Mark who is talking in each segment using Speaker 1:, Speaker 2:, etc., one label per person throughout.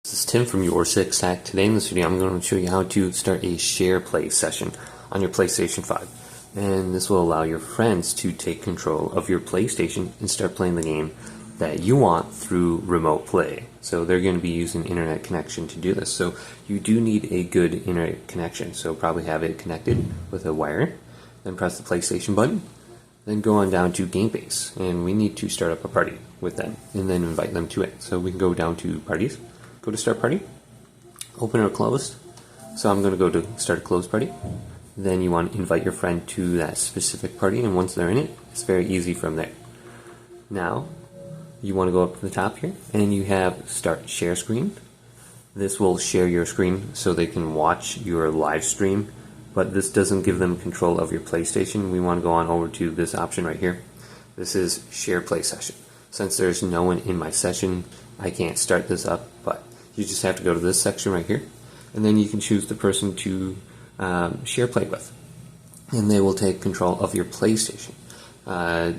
Speaker 1: This is Tim from YourSixGaming. Today in this video I'm going to show you how to start a share play session on your PlayStation 5. And this will allow your friends to take control of your PlayStation and start playing the game that you want through remote play. So they're going to be using internet connection to do this. So you do need a good internet connection. So probably have it connected with a wire. Then press the PlayStation button. Then go on down to Game Base. And we need to start up a party with them and then invite them to it. So we can go down to Parties. Go to Start Party, open or closed. So I'm going to go to Start a Closed Party. Then you want to invite your friend to that specific party, and once they're in it, it's very easy from there. Now, you want to go up to the top here, and you have Start Share Screen. This will share your screen so they can watch your live stream, but this doesn't give them control of your PlayStation. We want to go on over to this option right here. This is Share Play Session. Since there's no one in my session, I can't start this up, but you just have to go to this section right here, and then you can choose the person to share play with, and they will take control of your PlayStation.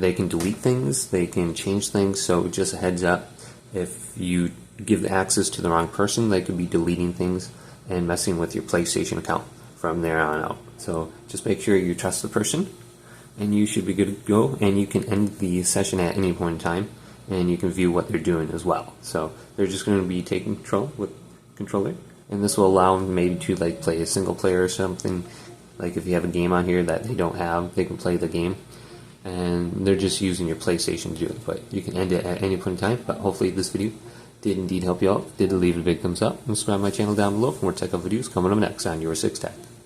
Speaker 1: They can delete things, they can change things, so just a heads up, if you give access to the wrong person, they could be deleting things and messing with your PlayStation account from there on out. So just make sure you trust the person, and you should be good to go, and you can end the session at any point in time, and you can view what they're doing as well. So they're just going to be taking control with controller, and this will allow them maybe to like play a single player or something. Like if you have a game on here that they don't have, they can play the game, and they're just using your PlayStation to do it. But you can end it at any point in time. But hopefully this video did indeed help you out. Did leave a big thumbs up, and subscribe to my channel down below for more tech videos coming up next on YourSixTech.